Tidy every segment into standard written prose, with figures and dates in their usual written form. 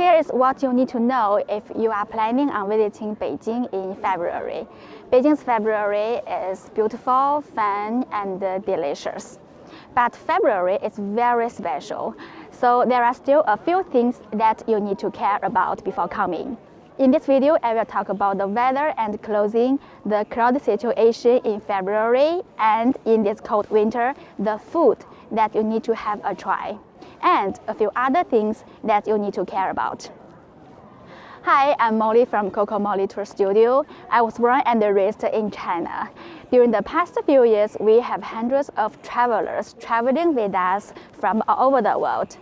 Here is what you need to know if you are planning on visiting Beijing in February. Beijing's February is beautiful, fun, and delicious. But February is very special, so there are still a few things that you need to care about before coming. In this video, I will talk about the weather and clothing, the crowd situation in February, and in this cold winter, the food that you need to have a try, and a few other things that you need to care about. Hi, I'm Molly from Coco Molly Tour Studio. I was born and raised in China. During the past few years, we have hundreds of travelers traveling with us from all over the world.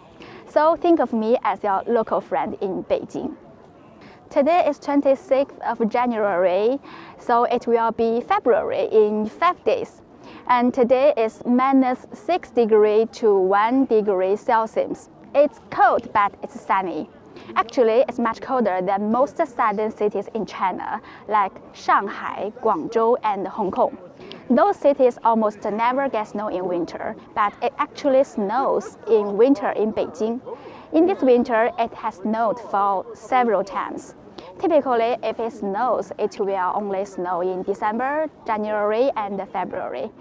So think of me as your local friend in Beijing. Today is 26th of January, so it will be February in 5 days. And today is -6 degrees to 1 degree Celsius. It's cold, but it's sunny. Actually, it's much colder than most southern cities in China, like Shanghai, Guangzhou, and Hong Kong. Those cities almost never get snow in winter, but it actually snows in winter in Beijing. In this winter, it has snowed for several times. Typically, if it snows, it will only snow in December, January, and February.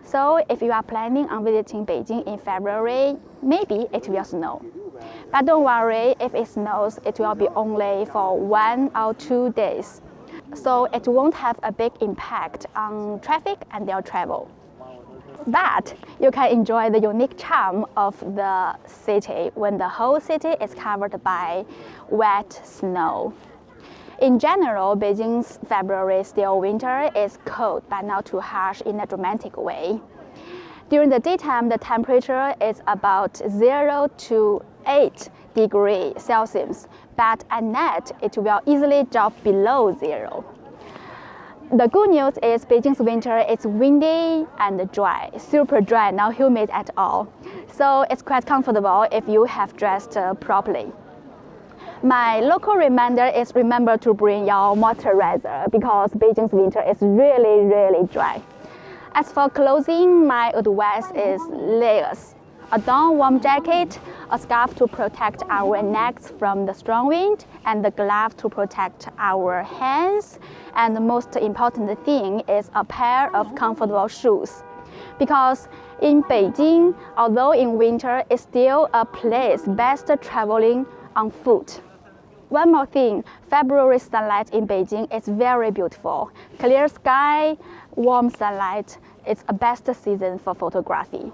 So if you are planning on visiting Beijing in February, maybe it will snow. But don't worry, if it snows, it will be only for 1 or 2 days. So it won't have a big impact on traffic and your travel. But you can enjoy the unique charm of the city when the whole city is covered by wet snow. In general, Beijing's February still winter is cold, but not too harsh in a dramatic way. During the daytime, the temperature is about 0 to 8 degrees Celsius, but at night, it will easily drop below 0. The good news is Beijing's winter is windy and dry, super dry, not humid at all. So it's quite comfortable if you have dressed properly. My local reminder is remember to bring your moisturizer because Beijing's winter is really dry. As for clothing, my advice is layers. A down warm jacket, a scarf to protect our necks from the strong wind, and the gloves to protect our hands. And the most important thing is a pair of comfortable shoes. Because in Beijing, although in winter, it's still a place best traveling on foot. One more thing, February sunlight in Beijing is very beautiful. Clear sky, warm sunlight, it's a best season for photography.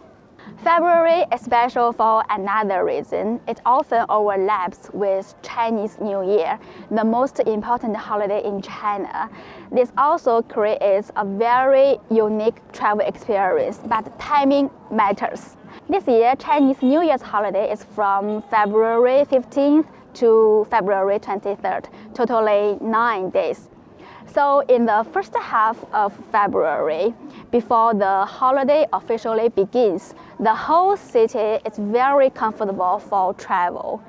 February is special for another reason. It often overlaps with Chinese New Year, the most important holiday in China. This also creates a very unique travel experience, but timing matters. This year, Chinese New Year's holiday is from February 15th to February 23rd, totally 9 days. So in the first half of February, before the holiday officially begins, the whole city is very comfortable for travel.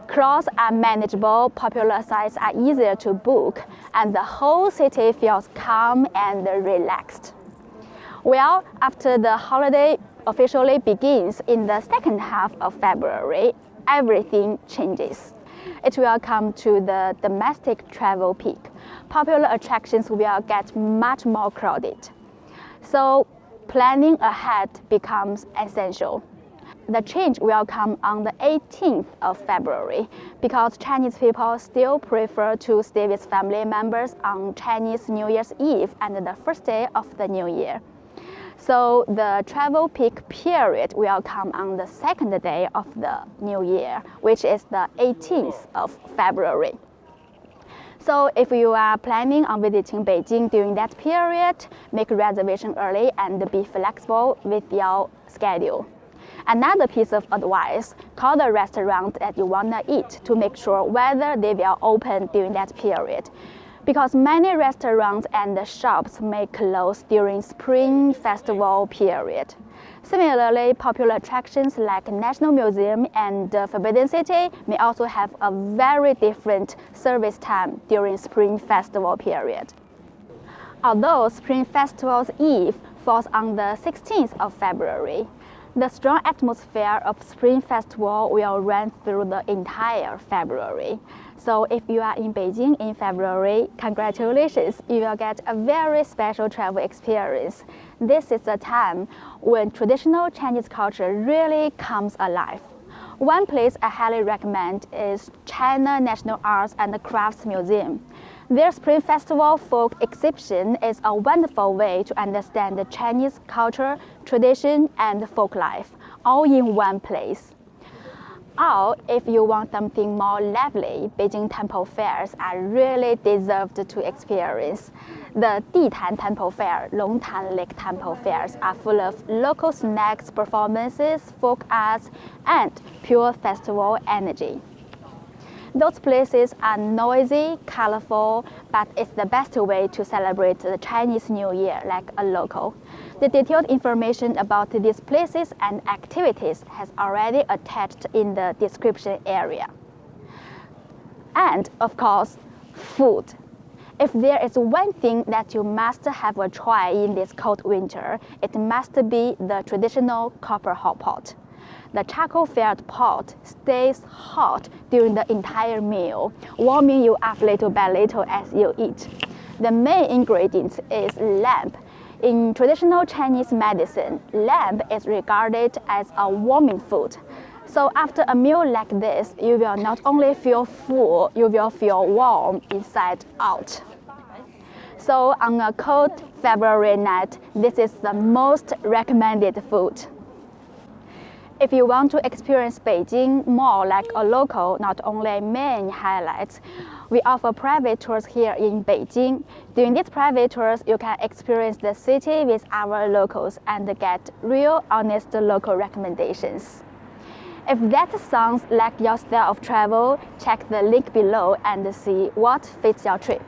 Crowds are manageable, popular sites are easier to book, and the whole city feels calm and relaxed. Well, after the holiday officially begins in the second half of February, everything changes. It will come to the domestic travel peak. Popular attractions will get much more crowded. So planning ahead becomes essential. The change will come on the 18th of February because Chinese people still prefer to stay with family members on Chinese New Year's Eve and the first day of the New Year. So the travel peak period will come on the second day of the New Year, which is the 18th of February. So if you are planning on visiting Beijing during that period, make a reservation early and be flexible with your schedule. Another piece of advice, call the restaurant that you want to eat to make sure whether they will open during that period. Because many restaurants and shops may close during Spring Festival period. Similarly, popular attractions like National Museum and Forbidden City may also have a very different service time during Spring Festival period. Although Spring Festival's Eve falls on the 16th of February, The strong atmosphere of Spring Festival will run through the entire February. So if you are in Beijing in February, congratulations, you will get a very special travel experience. This is a time when traditional Chinese culture really comes alive. One place I highly recommend is China National Arts and Crafts Museum. Their Spring Festival folk exhibition is a wonderful way to understand the Chinese culture, tradition, and folk life, all in one place. Or if you want something more lively, Beijing temple fairs are really deserved to experience. The Ditan Temple Fair, Longtan Lake Temple Fairs are full of local snacks, performances, folk arts, and pure festival energy. Those places are noisy, colorful, but it's the best way to celebrate the Chinese New Year like a local. The detailed information about these places and activities has already attached in the description area. And of course, food. If there is one thing that you must have a try in this cold winter, it must be the traditional copper hot pot. The charcoal-fired pot stays hot during the entire meal, warming you up little by little as you eat. The main ingredient is lamb. In traditional Chinese medicine, lamb is regarded as a warming food. So after a meal like this, you will not only feel full, you will feel warm inside out. So on a cold February night, this is the most recommended food. If you want to experience Beijing more like a local, not only main highlights, we offer private tours here in Beijing. During these private tours, you can experience the city with our locals and get real, honest local recommendations. If that sounds like your style of travel, check the link below and see what fits your trip.